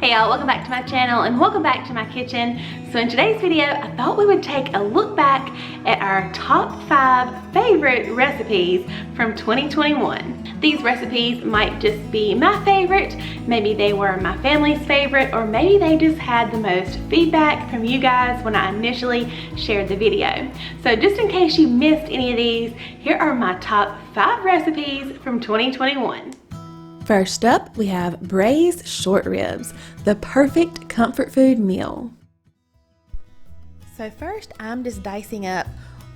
Hey y'all, welcome back to my channel and welcome back to my kitchen. So in today's video, I thought we would take a look back at our top 5 favorite recipes from 2021. These recipes might just be my favorite, maybe they were my family's favorite, or maybe they just had the most feedback from you guys when I initially shared the video. So just in case you missed any of these, here are my top 5 recipes from 2021. First up, we have braised short ribs, the perfect comfort food meal. So first, I'm just dicing up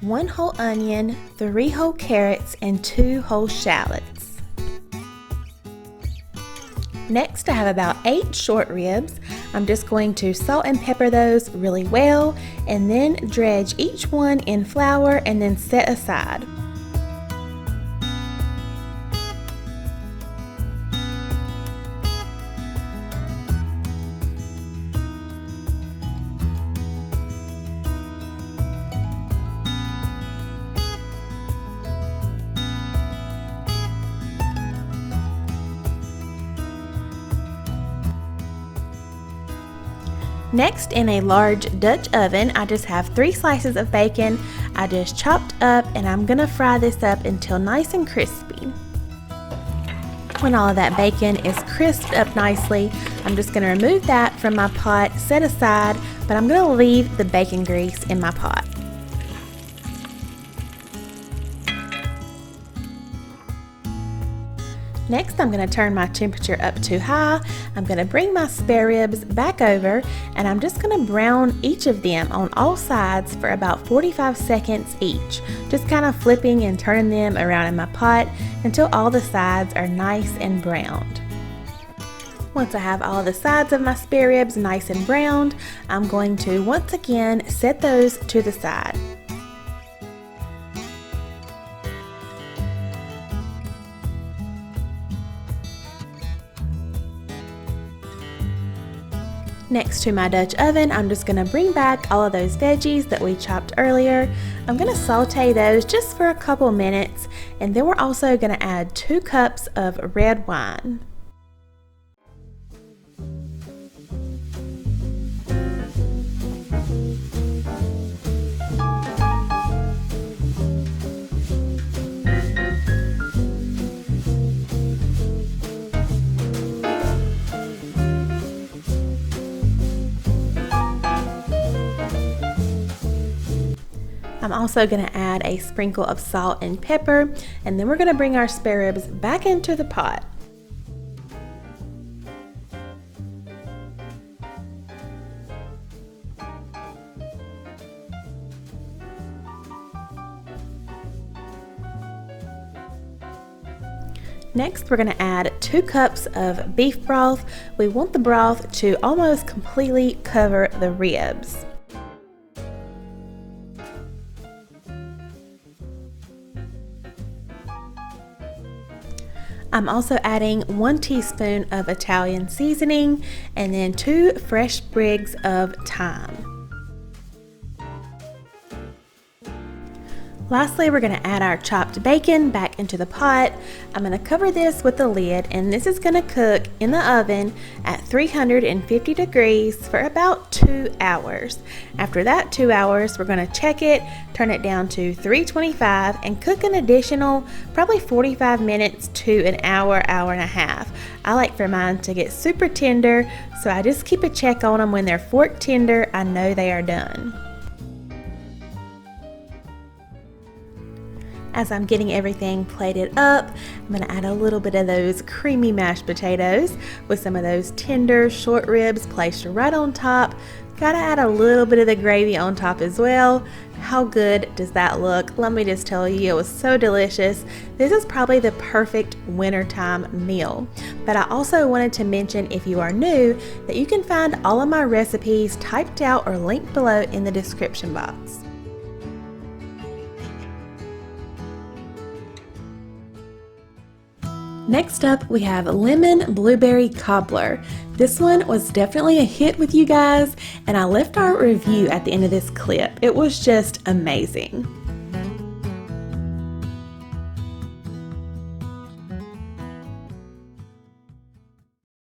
1 whole onion, 3 whole carrots, and 2 whole shallots. Next, I have about 8 short ribs. I'm just going to salt and pepper those really well, and then dredge each one in flour and then set aside. Next, in a large Dutch oven, I just have 3 slices of bacon I just chopped up, and I'm gonna fry this up until nice and crispy. When all of that bacon is crisped up nicely, I'm just gonna remove that from my pot, set aside, but I'm gonna leave the bacon grease in my pot. Next, I'm going to turn my temperature up to high. I'm going to bring my spare ribs back over, and I'm just going to brown each of them on all sides for about 45 seconds each, just kind of flipping and turning them around in my pot until all the sides are nice and browned. Once I have all the sides of my spare ribs nice and browned, I'm going to once again set those to the side. Next to my Dutch oven, I'm just going to bring back all of those veggies that we chopped earlier. I'm going to saute those just for a couple minutes, and then we're also going to add 2 cups of red wine. I'm also going to add a sprinkle of salt and pepper, and then we're going to bring our spare ribs back into the pot. Next, we're going to add 2 cups of beef broth. We want the broth to almost completely cover the ribs. I'm also adding 1 teaspoon of Italian seasoning and then 2 fresh sprigs of thyme. Lastly, we're going to add our chopped bacon back into the pot. I'm going to cover this with a lid, and this is going to cook in the oven at 350 degrees for about 2 hours. After that 2 hours, we're going to check it, turn it down to 325, and cook an additional probably 45 minutes to an hour, hour and a half. I like for mine to get super tender, so I just keep a check on them when they're fork tender. I know they are done. As I'm getting everything plated up, I'm going to add a little bit of those creamy mashed potatoes with some of those tender short ribs placed right on top. Gotta add a little bit of the gravy on top as well. How good does that look? Let me just tell you, it was so delicious. This is probably the perfect wintertime meal. But I also wanted to mention, if you are new, that you can find all of my recipes typed out or linked below in the description box. Next up, we have lemon blueberry cobbler. This one was definitely a hit with you guys, and I left our review at the end of this clip. It was just amazing.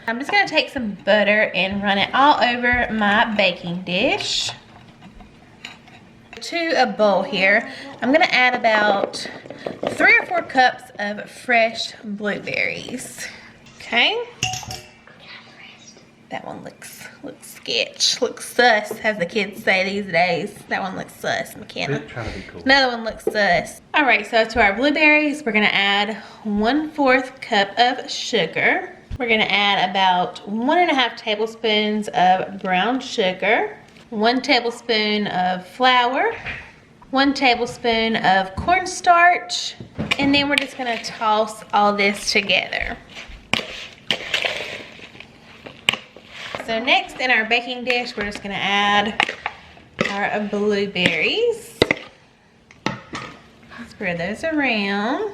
I'm just gonna take some butter and run it all over my baking dish. To a bowl here, I'm gonna add about 3 or 4 cups of fresh blueberries. Okay. That one looks sketch, looks sus, as the kids say these days. That one looks sus, McKenna. Trying to be cool. Another one looks sus. All right, so to our blueberries, we're gonna add 1/4 cup of sugar. We're gonna add about 1½ tablespoons of brown sugar, 1 tablespoon of flour, 1 tablespoon of cornstarch, and then we're just gonna toss all this together. So next in our baking dish, we're just gonna add our blueberries. Spread those around.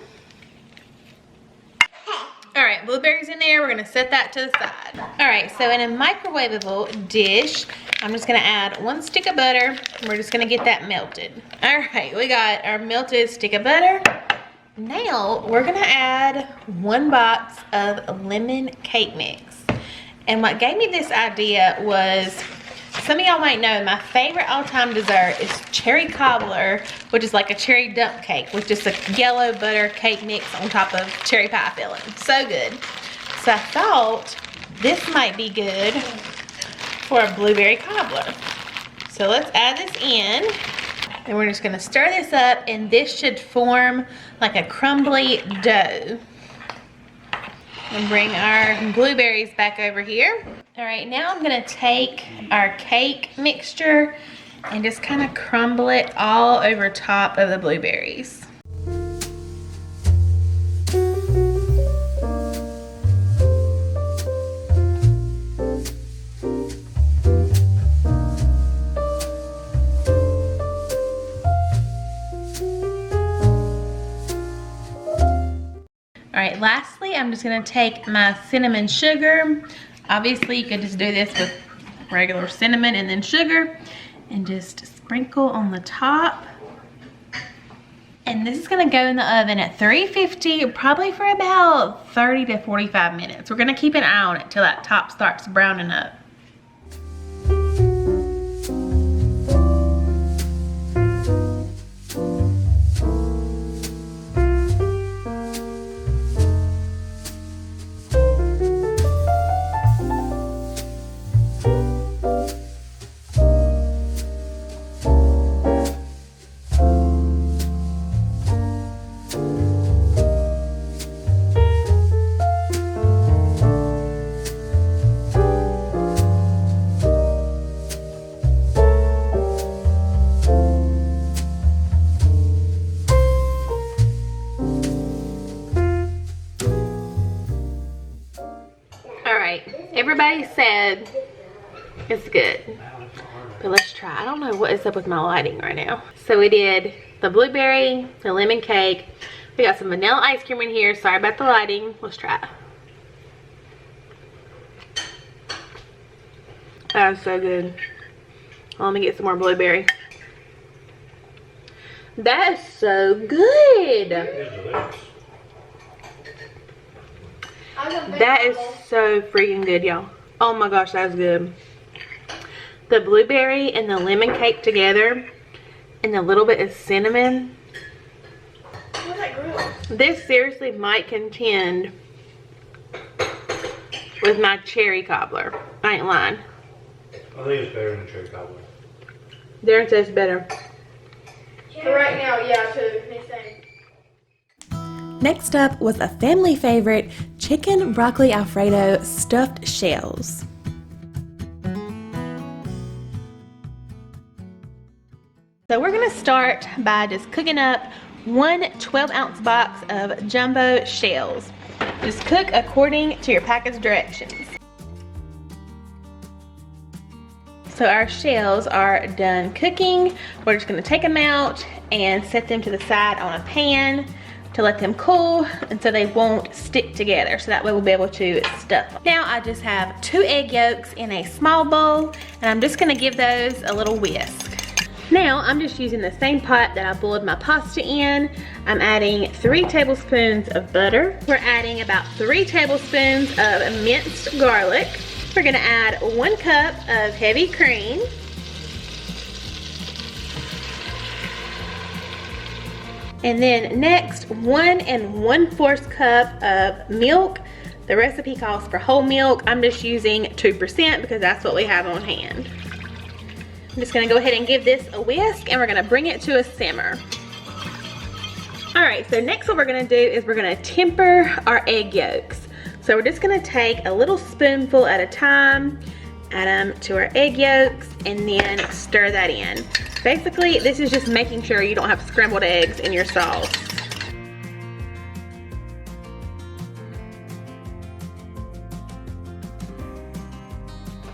All right, blueberries in there, we're gonna set that to the side. All right, so in a microwaveable dish, I'm just gonna add 1 stick of butter. We're just gonna get that melted. All right, we got our melted stick of butter. Now we're gonna add 1 box of lemon cake mix. And what gave me this idea was, some of y'all might know my favorite all-time dessert is cherry cobbler, which is like a cherry dump cake with just a yellow butter cake mix on top of cherry pie filling. So good. So I thought this might be good for a blueberry cobbler. So let's add this in. And we're just gonna stir this up, and this should form like a crumbly dough. And bring our blueberries back over here. All right, now I'm gonna take our cake mixture and just kind of crumble it all over top of the blueberries. All right, lastly, I'm just gonna take my cinnamon sugar. Obviously, you could just do this with regular cinnamon and then sugar, and just sprinkle on the top. And this is gonna go in the oven at 350, probably for about 30 to 45 minutes. We're gonna keep an eye on it till that top starts browning up. Everybody said it's good, but let's try. I don't know what is up with my lighting right now. So we did the blueberry, the lemon cake. We got some vanilla ice cream in here. Sorry about the lighting. Let's try it. That is so good. Let me get some more blueberry. That is so good. That is so freaking good, y'all. Oh my gosh, that's good. The blueberry and the lemon cake together, and a little bit of cinnamon. This seriously might contend with my cherry cobbler. I ain't lying. I think it's better than a cherry cobbler. Theirs tastes better. For right now, yeah, too. Next up was a family favorite, chicken broccoli Alfredo stuffed shells. So we're gonna start by just cooking up 1 12-ounce box of jumbo shells. Just cook according to your package directions. So our shells are done cooking. We're just gonna take them out and set them to the side on a pan to let them cool, and so they won't stick together, so that way we'll be able to stuff them. Now I just have 2 egg yolks in a small bowl, and I'm just gonna give those a little whisk. Now I'm just using the same pot that I boiled my pasta in. I'm adding 3 tablespoons of butter. We're adding about 3 tablespoons of minced garlic. We're gonna add 1 cup of heavy cream. And then next, 1 1/4 cup of milk. The recipe calls for whole milk. I'm just using 2% because that's what we have on hand. I'm just gonna go ahead and give this a whisk, and we're gonna bring it to a simmer. All right, so next what we're gonna do is we're gonna temper our egg yolks. So we're just gonna take a little spoonful at a time, add them to our egg yolks, and then stir that in. Basically, this is just making sure you don't have scrambled eggs in your sauce.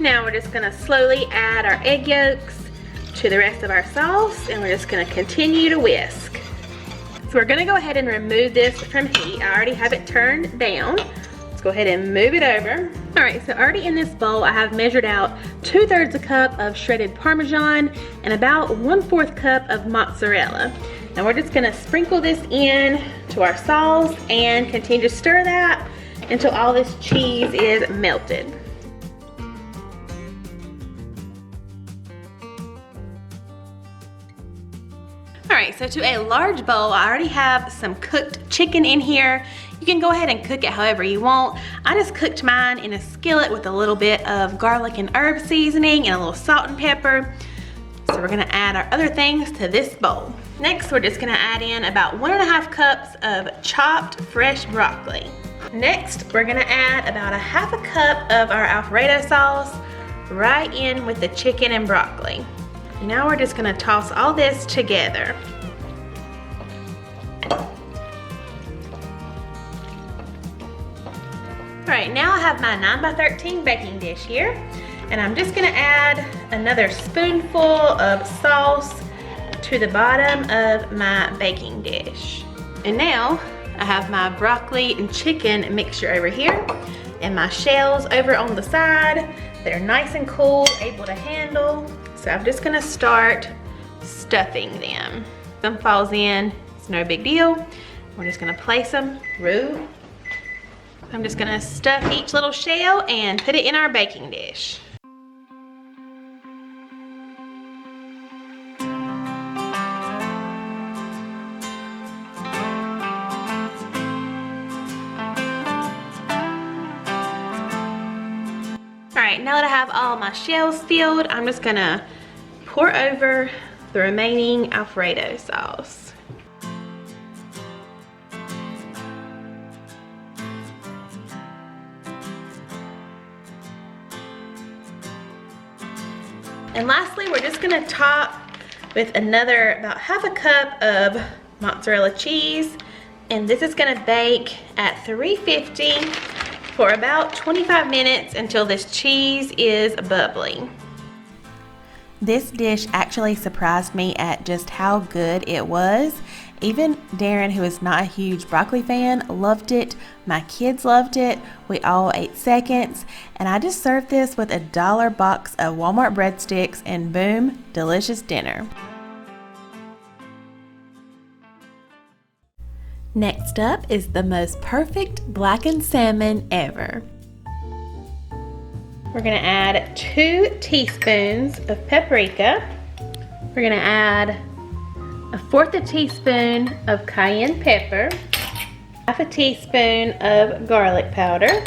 Now we're just gonna slowly add our egg yolks to the rest of our sauce, and we're just gonna continue to whisk. So we're gonna go ahead and remove this from heat. I already have it turned down. Let's go ahead and move it over. All right, so already in this bowl, I have measured out 2/3 a cup of shredded Parmesan and about 1/4 cup of mozzarella. Now we're just gonna sprinkle this in to our sauce and continue to stir that until all this cheese is melted. All right, so to a large bowl, I already have some cooked chicken in here. You can go ahead and cook it however you want. I just cooked mine in a skillet with a little bit of garlic and herb seasoning and a little salt and pepper. So we're gonna add our other things to this bowl. Next, we're just gonna add in about 1½ cups of chopped fresh broccoli. Next, we're gonna add about 1/2 cup of our Alfredo sauce right in with the chicken and broccoli. Now we're just gonna toss all this together. All right, now I have my 9x13 baking dish here, and I'm just gonna add another spoonful of sauce to the bottom of my baking dish. And now I have my broccoli and chicken mixture over here, and my shells over on the side that are nice and cool, able to handle. So I'm just gonna start stuffing them. If some falls in, it's no big deal. We're just gonna place them through. I'm just gonna stuff each little shell and put it in our baking dish. All right, now that I have all my shells filled, I'm just gonna pour over the remaining Alfredo sauce. And lastly, we're just gonna top with another about 1/2 cup of mozzarella cheese. And this is gonna bake at 350 for about 25 minutes until this cheese is bubbly. This dish actually surprised me at just how good it was. Even Darren, who is not a huge broccoli fan, loved it. My kids loved it. We all ate seconds. And I just served this with a $1 box of Walmart breadsticks, and boom, delicious dinner. Next up is the most perfect blackened salmon ever. We're gonna add 2 teaspoons of paprika. We're gonna add 1/4 teaspoon of cayenne pepper, 1/2 teaspoon of garlic powder,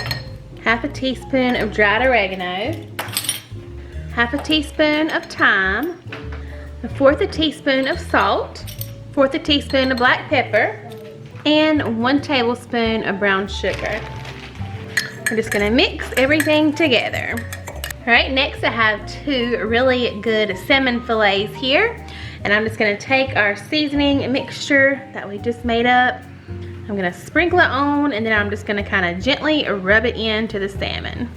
1/2 teaspoon of dried oregano, 1/2 teaspoon of thyme, 1/4 teaspoon of salt, 1/4 teaspoon of black pepper, and 1 tablespoon of brown sugar. We're just gonna mix everything together. All right, next I have 2 really good salmon fillets here, and I'm just gonna take our seasoning mixture that we just made up. I'm gonna sprinkle it on, and then I'm just gonna kind of gently rub it into the salmon.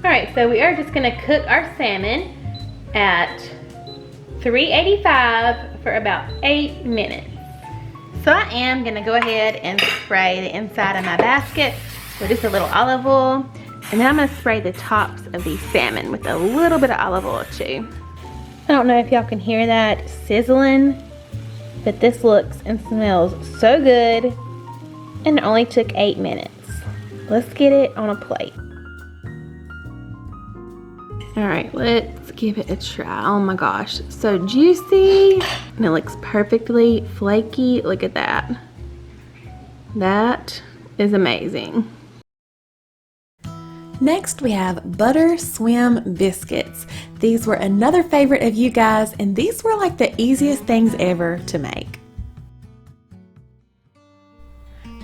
Alright, so we are just gonna cook our salmon at 385 for about 8 minutes. So I am gonna go ahead and spray the inside of my basket with just a little olive oil. And then I'm gonna spray the tops of these salmon with a little bit of olive oil too. I don't know if y'all can hear that sizzling, but this looks and smells so good, and it only took 8 minutes. Let's get it on a plate. All right, let's give it a try. Oh my gosh, so juicy, and it looks perfectly flaky. Look at that. That is amazing. Next, we have butter swim biscuits. These were another favorite of you guys, and these were like the easiest things ever to make.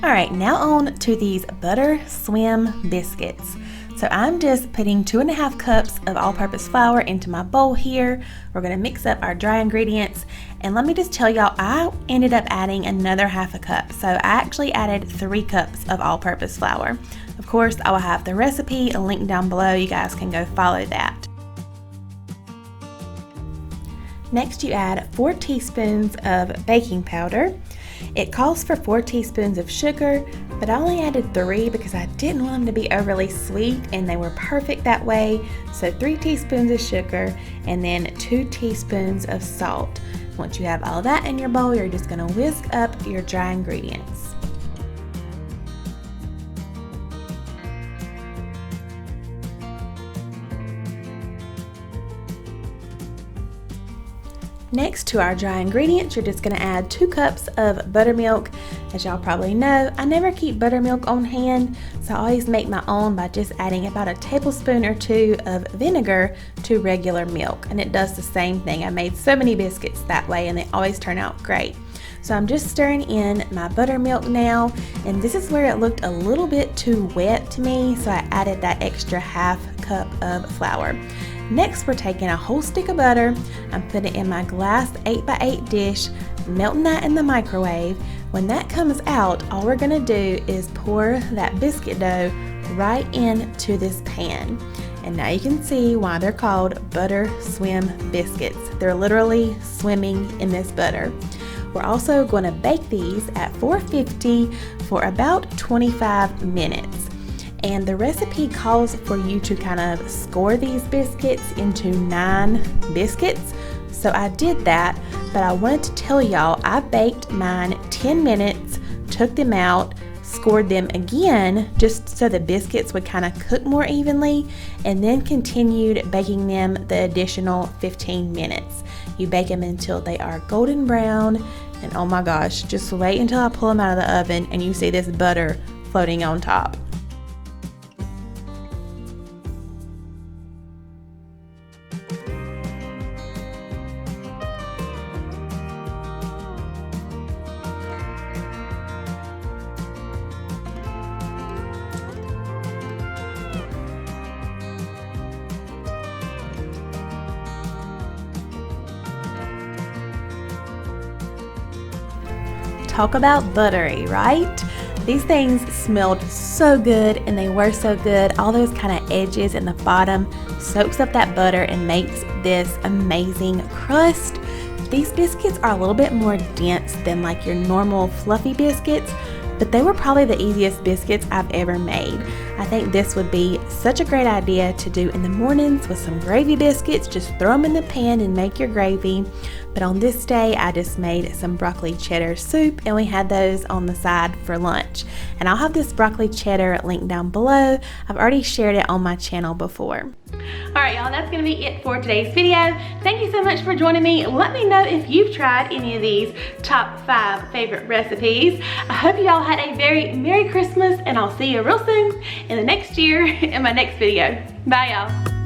All right, now on to these butter swim biscuits. So I'm just putting 2.5 cups of all-purpose flour into my bowl here. We're gonna mix up our dry ingredients. And let me just tell y'all, I ended up adding another 1/2 cup. So I actually added 3 cups of all-purpose flour. Of course, I will have the recipe linked down below. You guys can go follow that. Next, you add 4 teaspoons of baking powder. It calls for 4 teaspoons of sugar, but I only added 3 because I didn't want them to be overly sweet, and they were perfect that way. So 3 teaspoons of sugar and then 2 teaspoons of salt. Once you have all that in your bowl, you're just gonna whisk up your dry ingredients. Next to our dry ingredients, you're just gonna add 2 cups of buttermilk. As y'all probably know, I never keep buttermilk on hand, so I always make my own by just adding about a tablespoon or 2 of vinegar to regular milk, and it does the same thing. I made so many biscuits that way, and they always turn out great. So I'm just stirring in my buttermilk now, and this is where it looked a little bit too wet to me, so I added that extra 1/2 cup of flour. Next, we're taking a whole stick of butter. I'm putting it in my glass 8x8 dish, melting that in the microwave. When that comes out, all we're gonna do is pour that biscuit dough right into this pan. And now you can see why they're called butter swim biscuits. They're literally swimming in this butter. We're also gonna bake these at 450 for about 25 minutes. And the recipe calls for you to kind of score these biscuits into 9 biscuits. So I did that, but I wanted to tell y'all I baked mine 10 minutes, took them out, scored them again just so the biscuits would kind of cook more evenly, and then continued baking them the additional 15 minutes. You bake them until they are golden brown, and oh my gosh, just wait until I pull them out of the oven and you see this butter floating on top. Talk about buttery, right? These things smelled so good, and they were so good. All those kind of edges in the bottom soaks up that butter and makes this amazing crust. These biscuits are a little bit more dense than like your normal fluffy biscuits, but they were probably the easiest biscuits I've ever made. I think this would be such a great idea to do in the mornings with some gravy biscuits. Just throw them in the pan and make your gravy. But on this day, I just made some broccoli cheddar soup, and we had those on the side for lunch. And I'll have this broccoli cheddar linked down below. I've already shared it on my channel before. Alright y'all, that's going to be it for today's video. Thank you so much for joining me. Let me know if you've tried any of these top 5 favorite recipes. I hope y'all had a very Merry Christmas, and I'll see you real soon in the next year in my next video. Bye y'all.